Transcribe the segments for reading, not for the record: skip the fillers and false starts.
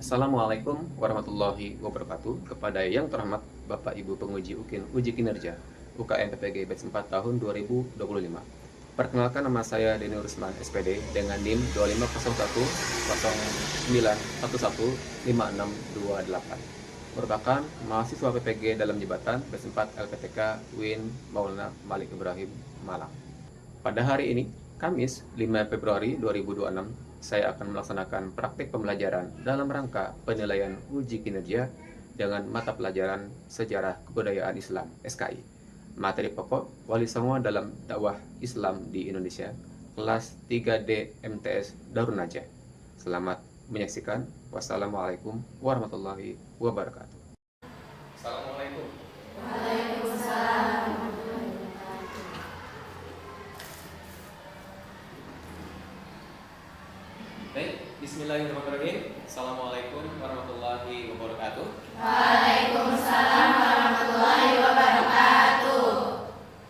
Assalamualaikum warahmatullahi wabarakatuh. Kepada yang terhormat Bapak Ibu penguji uji kinerja UKM PPG Batch 4 tahun 2025. Perkenalkan, nama saya Denny Rusman SPD dengan NIM 250109115628. Merupakan mahasiswa PPG dalam jabatan Batch 4 LPTK UIN Maulana Malik Ibrahim Malang. Pada hari ini, Kamis 5 Februari 2026, saya akan melaksanakan praktik pembelajaran dalam rangka penilaian uji kinerja dengan mata pelajaran Sejarah Kebudayaan Islam (SKI). Materi pokok Wali Songo dalam dakwah Islam di Indonesia, kelas 3D MTS Darun Najah. Selamat menyaksikan. Wassalamualaikum warahmatullahi wabarakatuh. Assalamualaikum. Waalaikumsalam. Baik, bismillahirrahmanirrahim. Assalamualaikum warahmatullahi wabarakatuh. Waalaikumsalam warahmatullahi wabarakatuh.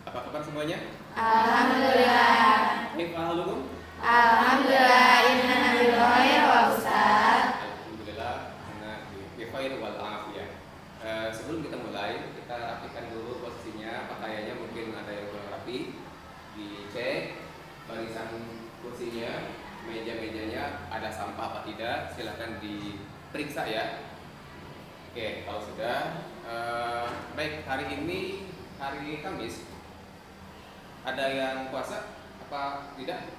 Apa kabar semuanya? Alhamdulillah. Kaifa halukum? Alhamdulillah, inna nabi khair wa Ustaz. Alhamdulillah, karena bi khair wal afiyah. Sebelum kita mulai, kita rapikan dulu posisinya, pakaiannya mungkin ada yang kurang rapi. Dicek barisan kursinya, meja-mejanya ada sampah apa tidak, silahkan diperiksa ya. Oke, kalau sudah, baik, hari ini hari Kamis, ada yang puasa apa tidak?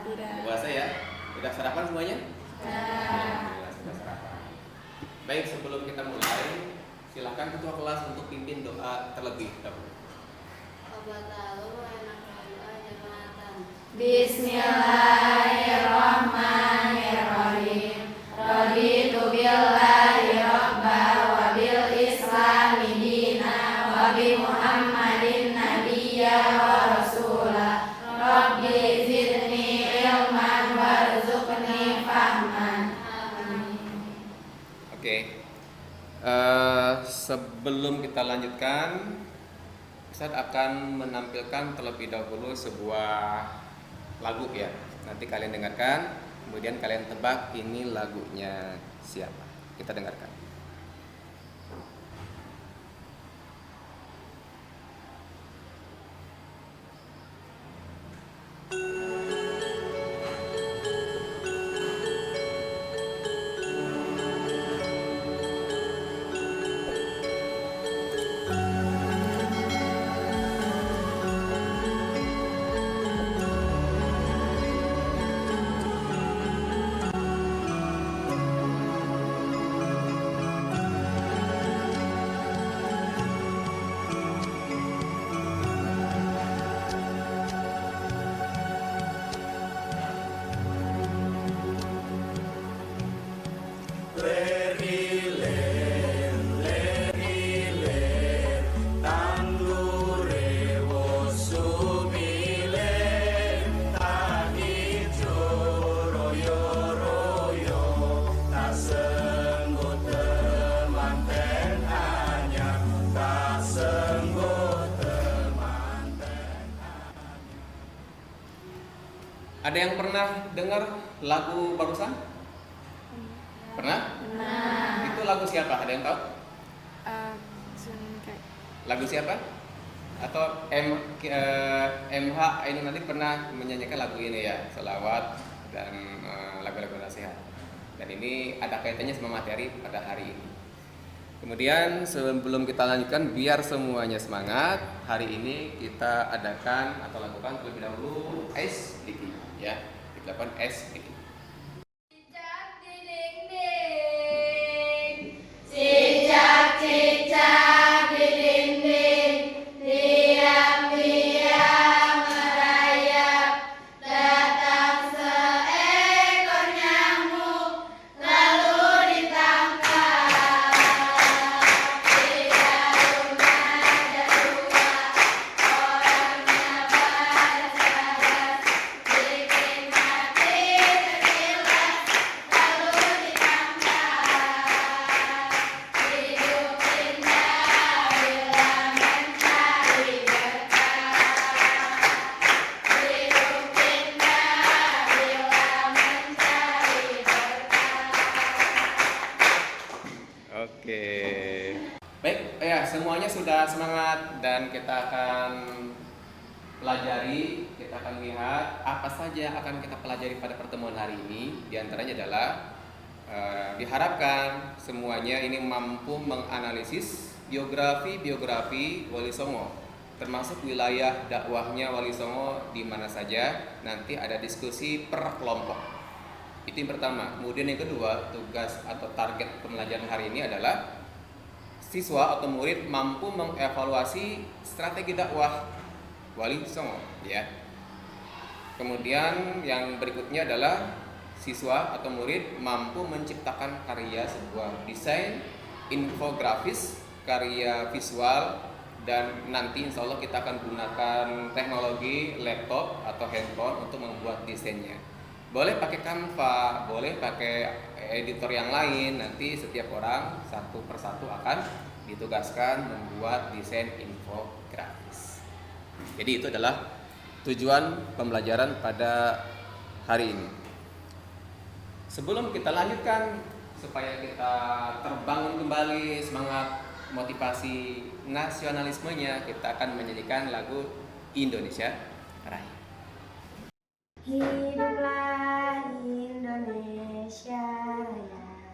Tidak. Puasa ya. Sudah sarapan semuanya? Alhamdulillah sudah sarapan. Baik, sebelum kita mulai, silahkan ketua kelas untuk pimpin doa terlebih dahulu. Bismillahirrahmanirrahim. Raditu billahi rabba wa bil islami dina wa bi Muhammadin nabiyya wa rasula. Rabbi zidni ilman warzuqni fahman. Amin. Oke. Sebelum kita lanjutkan, Ustadz akan menampilkan terlebih dahulu sebuah lagu ya. Nanti kalian dengarkan, kemudian kalian tebak ini lagunya siapa. Kita dengarkan. Ada yang pernah dengar lagu barusan? Pernah? Nah, Itu lagu siapa? Ada yang tahu? Lagu siapa? Atau MH ini nanti pernah menyanyikan lagu ini ya, selawat dan lagu-lagu nasihat. Dan ini ada kaitannya sama materi pada hari ini. Kemudian sebelum kita lanjutkan, biar semuanya semangat, hari ini kita adakan atau lakukan terlebih dahulu ice diki ya. Kita lakukan ice diki. cicak di dinding, cicak di dinding, diam-diam merayap, datang seekor nyamuk, lalu ditangkap. Di daun ada dua, orangnya pada sabar, bikin hati Oke. Baik, ya semuanya sudah semangat dan kita akan pelajari, kita akan lihat apa saja akan kita pelajari pada pertemuan hari ini. Di antaranya adalah diharapkan semuanya ini mampu menganalisis biografi Wali Songo, termasuk wilayah dakwahnya Wali Songo di mana saja. Nanti ada diskusi per kelompok. Itu yang pertama. Kemudian yang kedua, tugas atau target pembelajaran hari ini adalah siswa atau murid mampu mengevaluasi strategi dakwah Wali Songo, ya. Kemudian yang berikutnya adalah siswa atau murid mampu menciptakan karya sebuah desain infografis, karya visual, dan nanti insya Allah kita akan gunakan teknologi laptop atau handphone untuk membuat desainnya. Boleh pakai Canva, boleh pakai editor yang lain. Nanti setiap orang satu persatu akan ditugaskan membuat desain infografis. Jadi itu adalah tujuan pembelajaran pada hari ini. Sebelum kita lanjutkan, supaya kita terbangun kembali semangat motivasi nasionalismenya, kita akan menyanyikan lagu Indonesia Raya. Hiduplah Indonesia Raya.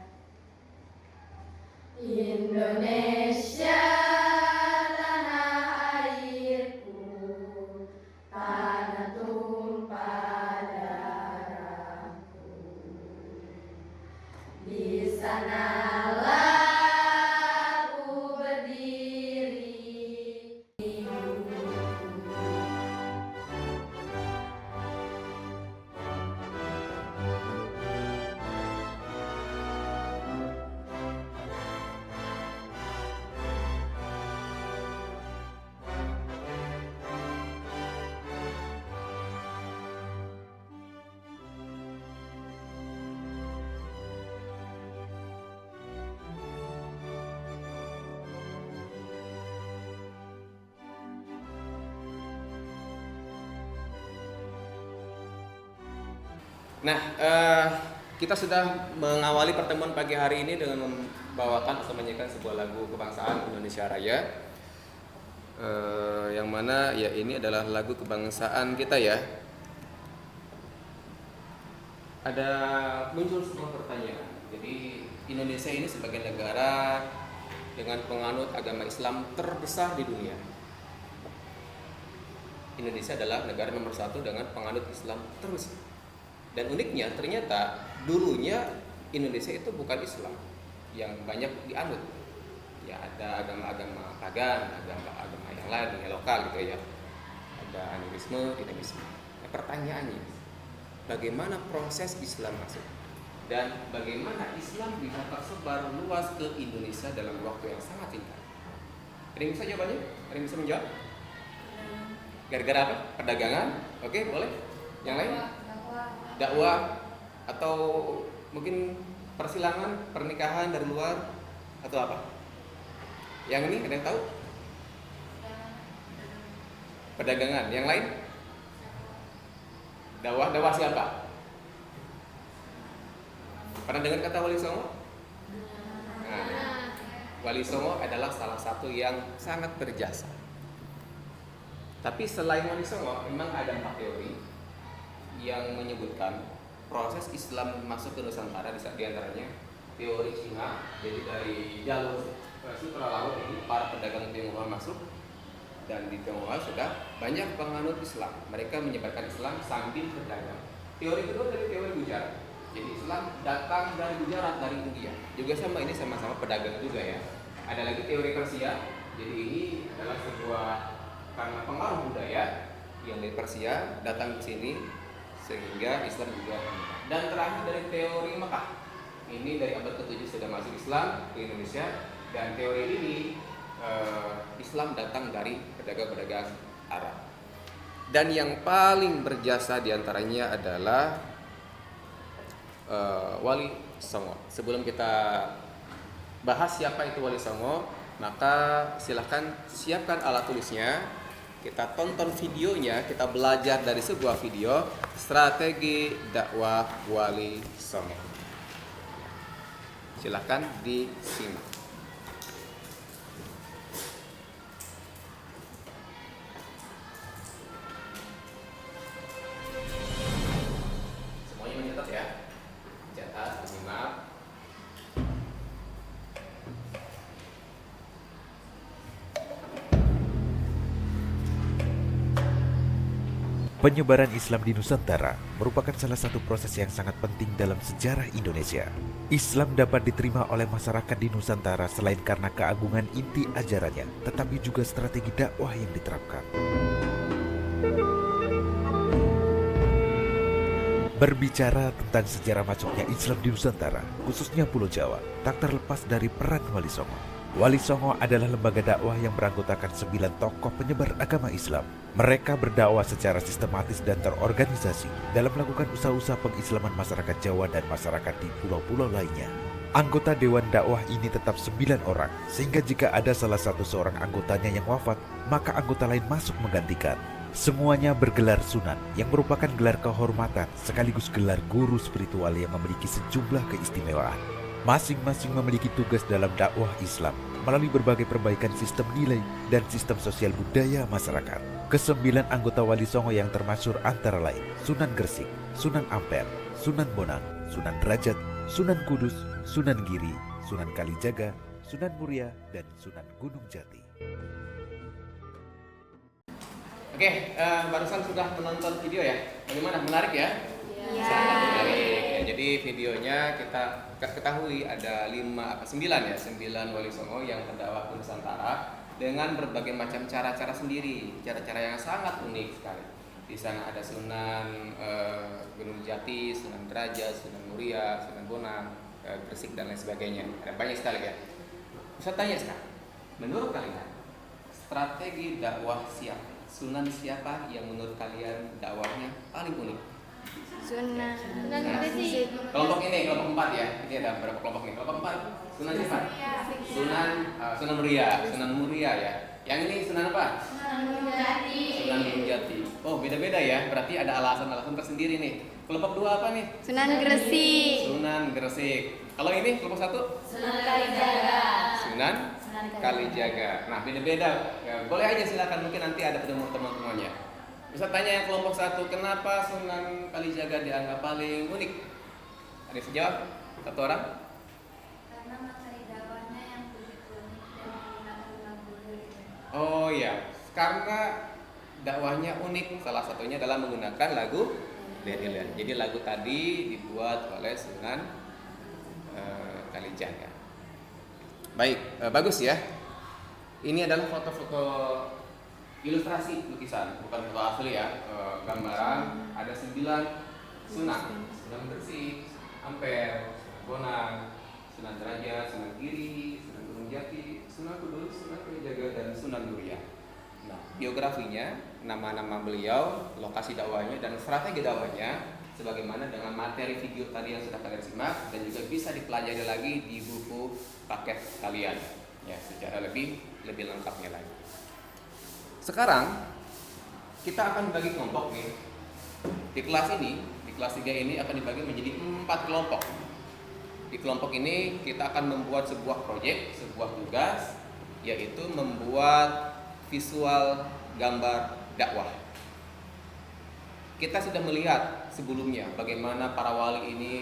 Indonesia tanah airku, tanah tumpah darahku. Di sanalah aku berdiri. Nah, kita sudah mengawali pertemuan pagi hari ini dengan membawakan atau menyanyikan sebuah lagu kebangsaan Indonesia Raya, yang mana ya ini adalah lagu kebangsaan kita ya. Ada muncul sebuah pertanyaan. Jadi Indonesia ini sebagai negara dengan penganut agama Islam terbesar di dunia. Indonesia adalah negara nomor 1 dengan penganut Islam terbesar. Dan uniknya ternyata dulunya Indonesia itu bukan Islam yang banyak dianut. Ya ada agama-agama pagan, agama-agama yang lain yang lokal gitu ya. Ada animisme, dinamisme. Nah, pertanyaannya, bagaimana proses Islam masuk? Dan bagaimana Islam bisa tersebar luas ke Indonesia dalam waktu yang sangat singkat? Ada yang bisa jawabannya? Ada yang bisa menjawab? Gara-gara apa? Perdagangan? Oke, boleh. Yang lain? Dakwah atau mungkin persilangan, pernikahan dari luar atau apa? Yang ini ada yang tahu? Perdagangan. Yang lain? Dakwah siapa? Pernah dengar kata Wali Songo? Nah, Wali Songo adalah salah satu yang sangat berjasa. Tapi selain Wali Songo, memang ada 4 teori yang menyebutkan proses Islam masuk ke Nusantara, di antaranya teori Cina. Jadi dari jalur sutra laut ini para pedagang Tionghoa masuk, dan di Tionghoa sudah banyak penganut Islam. Mereka menyebarkan Islam sambil berdagang. Teori kedua dari teori Gujarat. Jadi Islam datang dari Gujarat, dari India. Juga sama, ini sama-sama pedagang juga ya. Ada lagi teori Persia. Jadi ini adalah sebuah karena pengaruh budaya yang dari Persia datang ke sini sehingga Islam juga. Dan terakhir dari teori Mekah. Ini dari abad ke-7 sudah masuk Islam ke Indonesia, dan teori ini Islam datang dari pedagang-pedagang Arab. Dan yang paling berjasa diantaranya adalah Wali Songo. Sebelum kita bahas siapa itu Wali Songo, maka silahkan siapkan alat tulisnya. Kita tonton videonya, kita belajar dari sebuah video strategi dakwah Wali Songo. Silahkan disimak. Penyebaran Islam di Nusantara merupakan salah satu proses yang sangat penting dalam sejarah Indonesia. Islam dapat diterima oleh masyarakat di Nusantara selain karena keagungan inti ajarannya, tetapi juga strategi dakwah yang diterapkan. Berbicara tentang sejarah masuknya Islam di Nusantara, khususnya Pulau Jawa, tak terlepas dari peran Wali Songo. Wali Songo adalah lembaga dakwah yang beranggotakan 9 tokoh penyebar agama Islam. Mereka berdakwah secara sistematis dan terorganisasi dalam melakukan usaha-usaha pengislaman masyarakat Jawa dan masyarakat di pulau-pulau lainnya. Anggota Dewan Dakwah ini tetap 9 orang, sehingga jika ada salah satu seorang anggotanya yang wafat, maka anggota lain masuk menggantikan. Semuanya bergelar sunan, yang merupakan gelar kehormatan sekaligus gelar guru spiritual yang memiliki sejumlah keistimewaan. Masing-masing memiliki tugas dalam dakwah Islam melalui berbagai perbaikan sistem nilai dan sistem sosial budaya masyarakat. Kesembilan anggota Wali Songo yang termasyhur antara lain Sunan Gresik, Sunan Ampel, Sunan Bonang, Sunan Derajat, Sunan Kudus, Sunan Giri, Sunan Kalijaga, Sunan Muria, dan Sunan Gunung Jati. Oke, barusan sudah menonton video ya. Bagaimana? Menarik ya? Ya. Sangat menarik. Ya, jadi videonya kita ketahui ada 9 Wali Songo yang berdakwah ke Nusantara dengan berbagai macam cara-cara sendiri, cara-cara yang sangat unik sekali. Di sana ada Sunan Gunung Jati, Sunan Derajat, Sunan Muria, Sunan Bonang, Gresik dan lain sebagainya. Ada banyak sekali ya. Saya tanya sekarang, menurut kalian strategi dakwah siapa? Sunan siapa yang menurut kalian dakwahnya paling unik? Sunan Gresik. Kelompok ini, kelompok 4 ya. Ini ada berapa kelompok nih? Kelompok 4. Sunan siapa? Sunan Muria ya. Yang ini Sunan apa? Sunan Gunung Jati. Oh, beda-beda ya. Berarti ada alasan-alasan tersendiri nih. Kelompok 2 apa nih? Sunan Gresik. Sunan Gresik. Kalau ini kelompok 1? Sunan Kalijaga. Sunan Kalijaga. Nah, beda-beda. Ya, boleh aja silakan, mungkin nanti ada teman-temannya. Bisa tanya yang kelompok 1, kenapa Sunan Kalijaga dianggap paling unik? Ada yang jawab? Satu orang? Karena materi dakwahnya yang begitu unik dan menggunakan lagu lirik. Oh iya, karena dakwahnya unik. Salah satunya adalah menggunakan lagu lirik. Jadi lagu tadi dibuat oleh Sunan Kalijaga. Baik, bagus ya. Ini adalah foto-foto ilustrasi lukisan, bukan foto asli ya. Gambaran ada 9 Sunan Gresik, Ampel, Bonang, Sunan Derajat, Sunan Giri, Sunan Gunung Jati, Sunan Kudus, Sunan Kalijaga, dan Sunan Muria. Nah, biografinya, nama-nama beliau, lokasi dakwahnya, dan strategi dakwahnya sebagaimana dengan materi video tadi yang sudah kalian simak, dan juga bisa dipelajari lagi di buku paket kalian ya, secara lebih lengkapnya lagi. Sekarang kita akan bagi kelompok nih. Di kelas ini, di kelas 3 ini akan dibagi menjadi 4 kelompok. Di kelompok ini kita akan membuat sebuah proyek, sebuah tugas, yaitu membuat visual gambar dakwah. Kita sudah melihat sebelumnya bagaimana para wali ini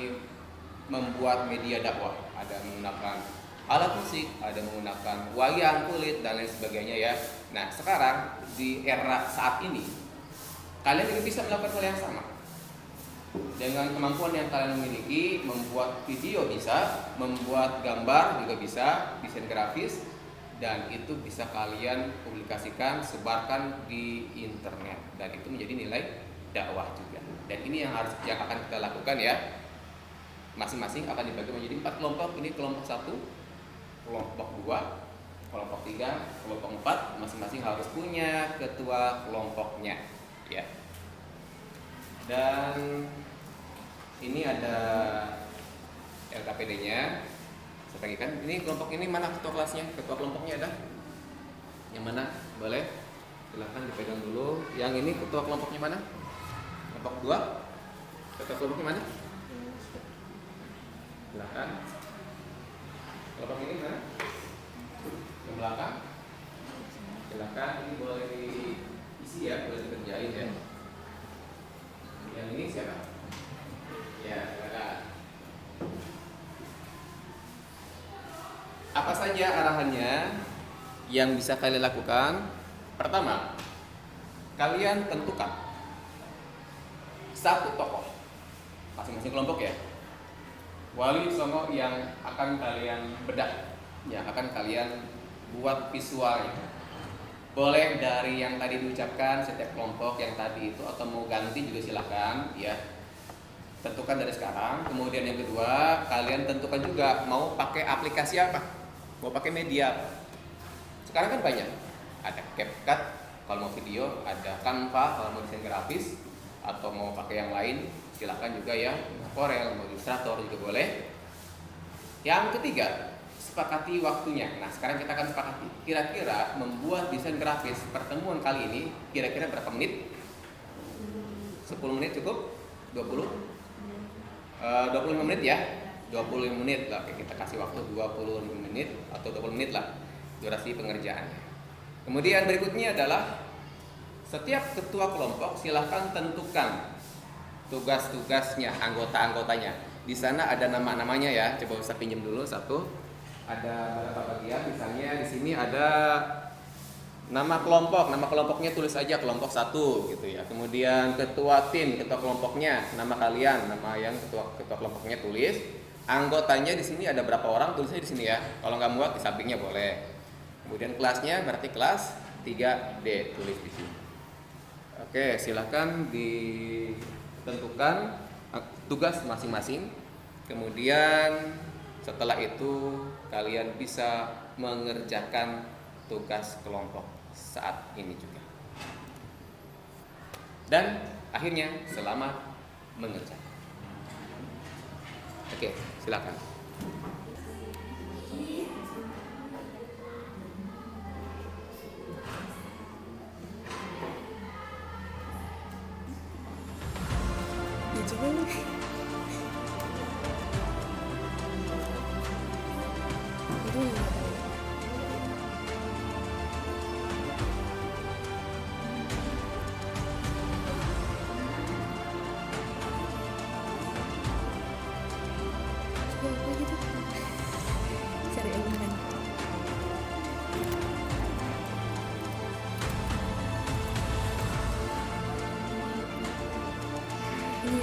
membuat media dakwah. Ada menggunakan alat musik, ada menggunakan wayang kulit dan lain sebagainya ya. Nah, sekarang di era saat ini kalian juga bisa melakukan hal yang sama. Dengan kemampuan yang kalian miliki, membuat video bisa, membuat gambar juga bisa, desain grafis, dan itu bisa kalian publikasikan, sebarkan di internet, dan itu menjadi nilai dakwah juga. Dan ini yang akan kita lakukan ya. Masing-masing akan dibagi menjadi 4 kelompok. Ini kelompok 1, kelompok 2, kelompok 3, kelompok 4. Masing-masing harus punya ketua kelompoknya ya. Dan ini ada LKPD-nya. Saya bagikan. Ini kelompok ini mana ketua kelasnya? Ketua kelompoknya ada? Yang mana? Boleh? Silakan dipegang dulu. Yang ini ketua kelompoknya mana? Kelompok 2. Ketua kelompoknya mana? Silakan. Kelompok ini mana? Yang belakang. Silakan. Ini boleh diisi ya, boleh dikerjain ya. Yang ini siapa? Ya, silakan. Apa saja arahannya yang bisa kalian lakukan? Pertama, kalian tentukan satu tokoh masing-masing kelompok ya. Wali Songo yang akan kalian bedah, yang akan kalian buat visualnya. Boleh dari yang tadi diucapkan setiap kelompok yang tadi itu, atau mau ganti juga silahkan ya. Tentukan dari sekarang. Kemudian yang kedua, kalian tentukan juga mau pakai aplikasi apa, mau pakai media apa. Sekarang kan banyak, ada CapCut kalau mau video, ada Canva kalau mau desain grafis, atau mau pakai yang lain silahkan juga ya, Corel, mau Illustrator juga boleh. Yang ketiga, sepakati waktunya. Nah sekarang kita akan sepakati kira-kira membuat desain grafis pertemuan kali ini kira-kira berapa menit? 10 menit cukup? 20? 25 menit ya? 25 menit lah, kita kasih waktu 25 menit atau 20 menit lah durasi pengerjaannya. Kemudian berikutnya adalah setiap ketua kelompok silahkan tentukan tugas-tugasnya, anggota-anggotanya. Di sana ada nama-namanya ya. Coba usah pinjam dulu satu. Ada beberapa bagian. Misalnya di sini ada nama kelompok. Nama kelompoknya tulis aja kelompok 1 gitu ya. Kemudian ketua tim, ketua kelompoknya, nama kalian, nama yang ketua kelompoknya tulis. Anggotanya di sini ada berapa orang, tulisnya di sini ya. Kalau nggak muat di sampingnya boleh. Kemudian kelasnya berarti kelas 3D, tulis di sini. Oke, silakan ditentukan tugas masing-masing. Kemudian setelah itu kalian bisa mengerjakan tugas kelompok saat ini juga. Dan akhirnya selamat mengerjakan. Oke, silakan. Cari elemen. Ini.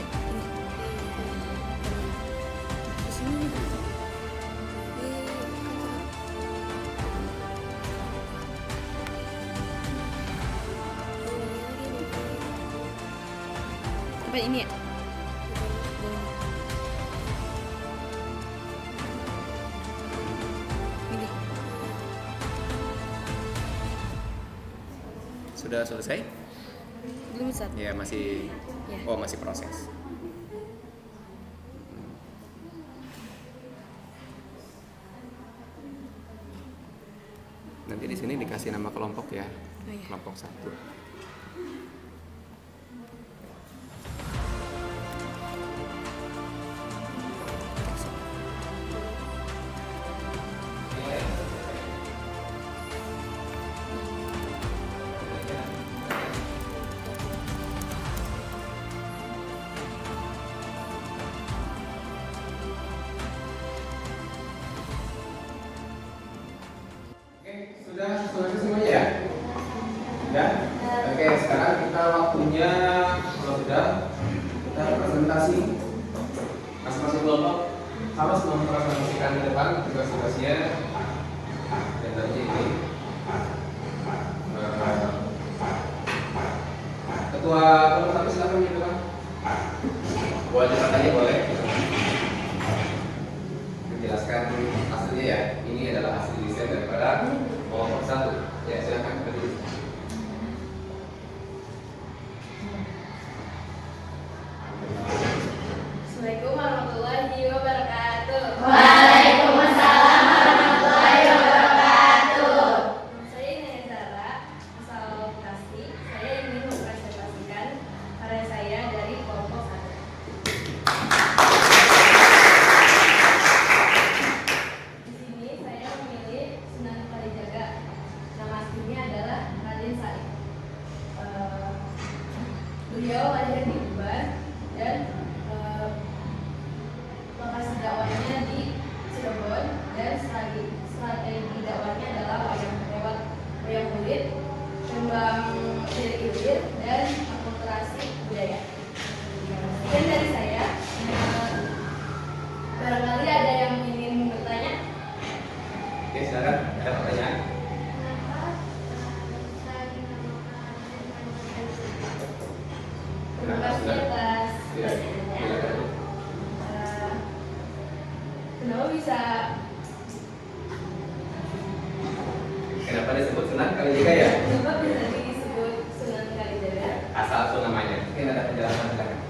Di sini. Apa ini ya? Ini. Sudah selesai? Belum Ustaz. Ya, masih. Ya. Oh, masih proses. Nanti di sini dikasih nama kelompok ya. Oh, ya. Kelompok 1. Sudah selesai semuanya ya? Ya? Oke, sekarang kita waktunya, kalau sudah, kita presentasi masing-masing kelompok harus mempresentasikan ke depan tugas-tugasnya. Dan nanti ini ketua kelompok 1 silakan menunjukkan. Boleh katanya boleh. Menjelaskan hasilnya ya. Ini adalah hasil desain daripada kelompok 1. Ya, silakan berdiri. Assalamualaikum warahmatullahi wabarakatuh. Waalaikumsalam warahmatullahi wabarakatuh. Saya Naya Zara, asal Bekasi. Saya ingin mempresentasikan karya saya dari kelompok 1. Di sini bisa. Kenapa disebut Sunan Kalijaga ya? Kenapa bisa disebut Sunan Kalijaga? Asal usul namanya. Mungkin ada penjelasan silakan.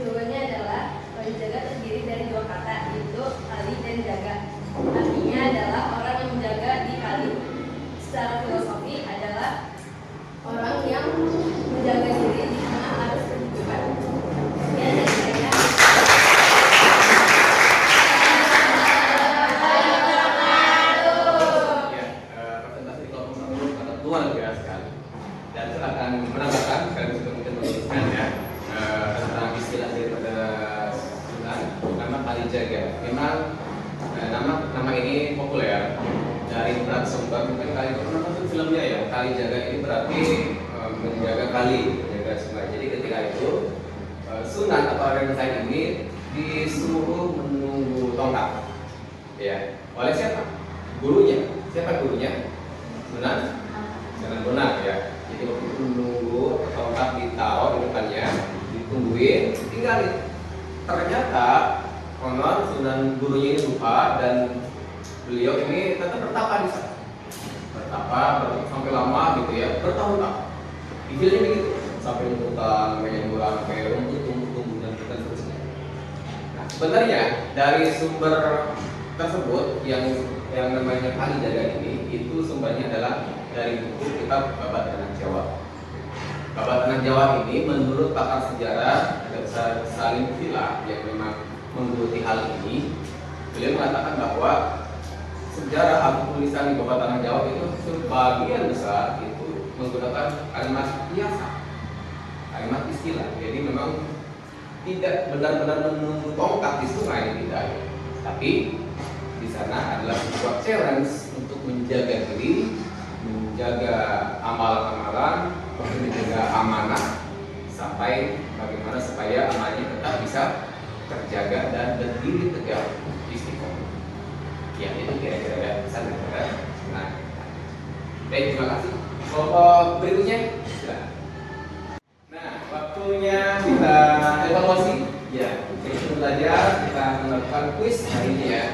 Jawabannya adalah Kalijaga terdiri dari dua kata, yaitu kali dan jaga. Artinya adalah orang yang menjaga di kali. Secara filosofi adalah orang yang menjaga diri di tengah arus kehidupan. Sekian dari saya. Ya, presentasi di kelompok 1 sangat luar biasa sekali. Dan silakan menambahkan, sekaligus juga mungkin menuliskan ya tentang istilah daripada Sunan, nama Kalijaga. Memang nama ini populer dari sumber mungkin kali itu pernah nonton filmnya ya. Kalijaga ini berarti menjaga kali, menjaga sungai. Jadi ketika itu Sunan atau Raden Said ini disuruh menunggu tongkat, ya. Oleh siapa? Gurunya. Siapa gurunya? Sunan Bonang ya. Jadi waktu itu menunggu tongkat ditaruh di depannya, ditungguin, tinggalin. Ternyata konon Sunan gurunya ini lupa dan beliau ini tetap bertapa di sana. Bertapa sampai lama gitu ya, bertahun-tahun. Idealnya begitu, sampai hutan, menyemburan, sampai rumput tumbuh dan seterusnya. Nah, sebenarnya dari sumber tersebut yang namanya Kalijaga ini, itu sumbernya adalah dari buku kitab Babat Tanah Jawa. Babat Tanah Jawa ini menurut pakar sejarah Salim Villa yang memang menggeluti hal ini, beliau mengatakan bahwa sejarah atau tulisan di Babat Tanah Jawa itu sebagian besar itu menggunakan kalimat biasa, kalimat istilah. Jadi memang tidak benar-benar menunggu tongkat di sungai, tidak. Tapi di sana adalah sebuah challenge untuk menjaga diri, menjaga amalan-amalan, menjaga amanah, sampai bagaimana supaya amanahnya tetap bisa terjaga dan berdiri tegak istiqomah. Ya, itu kira-kira ya pesan daripada Sunan. Baik, terima kasih. Kelompok berikutnya, silakan. Nah, waktunya kita evaluasi. Ya, kita belajar, kita melakukan kuis hari ini ya.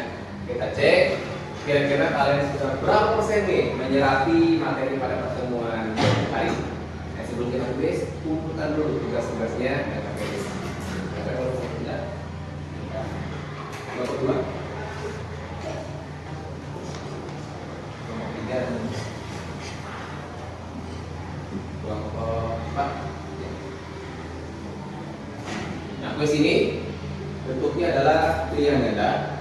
Kita cek kira-kira kalian sudah berapa persen nih menyerapi materi pada pertemuan hari ini. Nah, sebelum kita kuis, kumpulkan dulu tugas-tugasnya dan pakai list. Kelompok 1, kelompok 2, kelompok 3, kelompok 4. Nah, kuis ini bentuknya adalah pilihan ganda.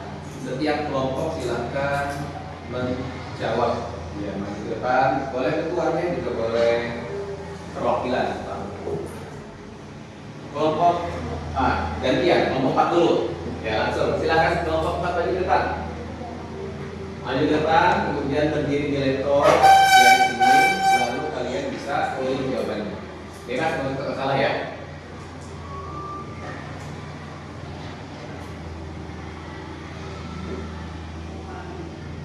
Setiap kelompok silakan menjawab. Ya, maju ke depan. Boleh ketuanya juga boleh perwakilan. Kelompok gantian, kelompok 4 dulu. Ya, langsung silakan kelompok 4 maju ke depan. Maju ke depan, kemudian berdiri di laptop yang sini, lalu kalian bisa scrolling jawabannya. Bebas kalau salah ya.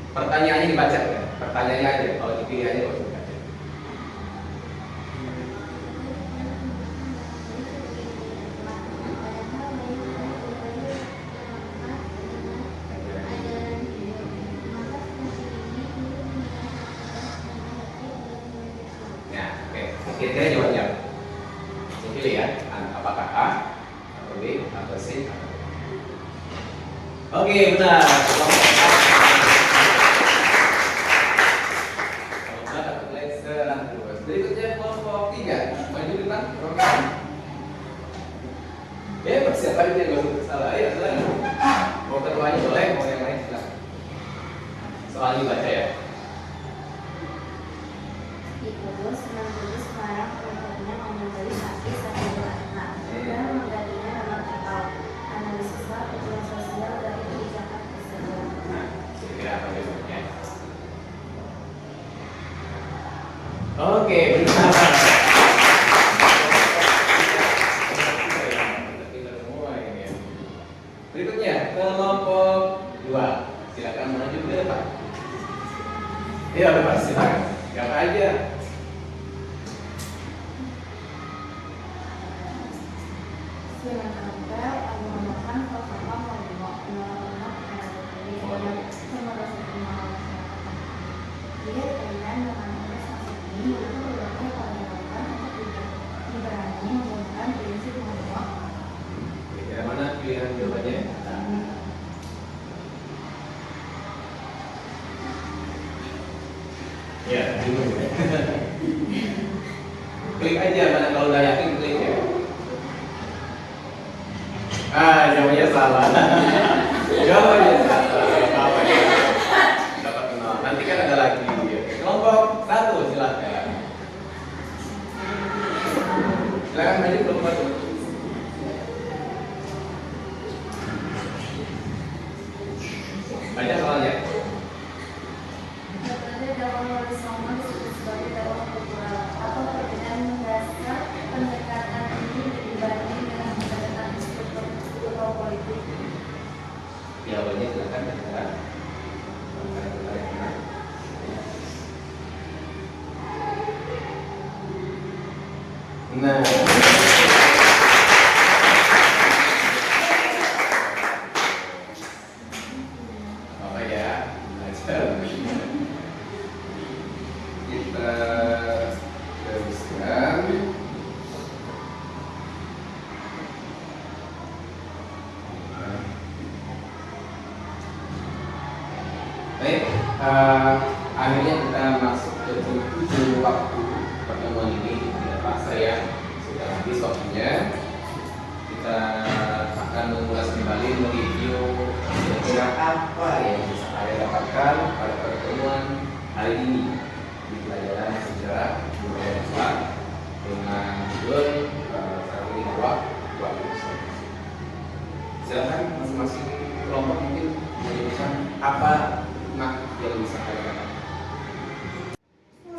Pertanyaannya dibaca ya, pertanyaannya aja, kalau dipilih aja kalau dibaca. Nah, oke, kira-kira jawabnya. Saya pilih ya, apakah A, atau B, atau C, atau D. Oke, benar. Berikutnya kelompok 3, maju ke depan, program. Persiapan ini nggak usah salah ya, silakan. Mau ketuanya boleh, mau yang lain silakan. Soal dibaca ya. Di Kudus, Sunan Kudus melarang kelompoknya memobilisasi satu anak dan menggantinya dengan total. Analisislah hubungan sosial dari kebijakan tersebut. Nah, kira-kira apa jawabannya? Oke, benar. Berikutnya kelompok 2, silakan maju ke depan. menempel menggunakan protokol Molino Undang-Undang Nomor 15 Dia berkaitan dengan tugas masuk ini yaitu berbagai perjalanan untuk diberani menggunakan prinsip Molino. Yang mana pilihan jawabannya? Ya, bingung ya. Klik aja mana kalau udah yakin klik ya. Jawabannya salah. Jawabannya salah. Apa ya? Dapat kenal. Nanti kan ada lagi. Kelompok 1 silakan. Silakan maju kelompok 1. Banyak soalnya. Metode dakwah wali songo disebut sebagai dakwah kultural atau perbedaan mendasar pendekatan ini dibanding dengan pendekatan struktur atau politik. Jawabannya silakan ya. Nah, apa ya? Belajar. Kita teruskan. Baik, akhirnya kita masuk ke tujuh waktu pertemuan ini. Tidak terasa ya, sudah habis waktunya. Kita akan mengulas kembali, mereview kira-kira apa yang bisa kalian dapatkan pada pertemuan hari ini di pelajaran sejarah budaya Islam dengan judul strategi dakwah. Silakan masing-masing kelompok mungkin menyebutkan apa yang bisa kalian katakan.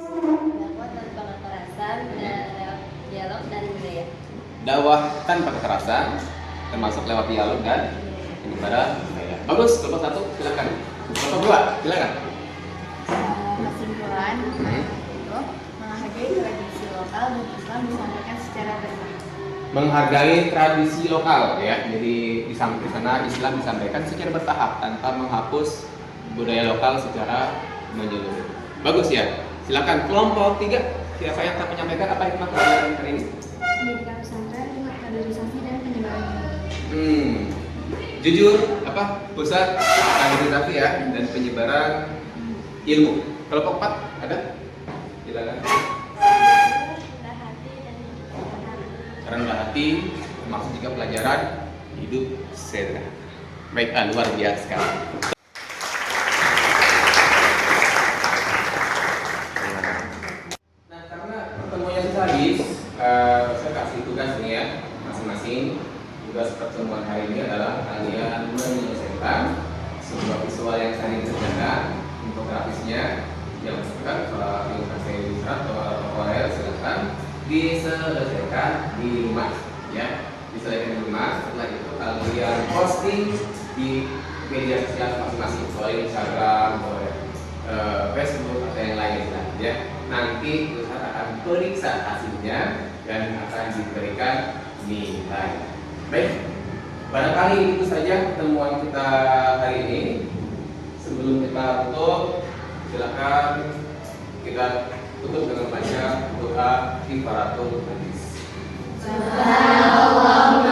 Dakwah tanpa kekerasan dan lewat dialog dan budaya. Dakwah tanpa kekerasan termasuk lewat dialog dan penyebaran budaya. Bagus, kelompok 1 silakan. Kelompok 2 silakan. Kesimpulan itu menghargai tradisi lokal dan Islam disampaikan secara benar. Menghargai tradisi lokal ya. Jadi di sana Islam disampaikan secara bertahap tanpa menghapus budaya lokal secara menyeluruh. Bagus ya. Silakan kelompok 3. Siapa yang akan menyampaikan apa hikmah pelajaran hari ini? Pendidikan pesantren dengan kaderisasi dan penyebaran ilmu. Jujur apa? Pusat kaderisasi ya dan penyebaran ilmu. Kelompok 4 ada? Silakan. Rendah hati dan Rendah hati termasuk juga pelajaran hidup sederhana. Baik, luar biasa sekali. Nah, karena pertemuannya sudah habis, saya kasih tugas nih ya masing-masing. Tugas pertemuan hari ini adalah kalian menyelesaikan sebuah visual yang saya kerjakan, infografisnya yang masukkan kalau ilustrasi ilustrator atau Corel silakan diselesaikan di rumah ya, diselesaikan di rumah. Setelah itu kalian posting di media sosial masing-masing, boleh Instagram, boleh Facebook atau yang lainnya ya. Nanti Ustaz akan periksa hasilnya dan akan diberikan nilai. Baik, barangkali itu saja pertemuan kita hari ini. Sebelum kita tutup, silakan kita tutup dengan baca doa kifaratul majlis. Subhanallah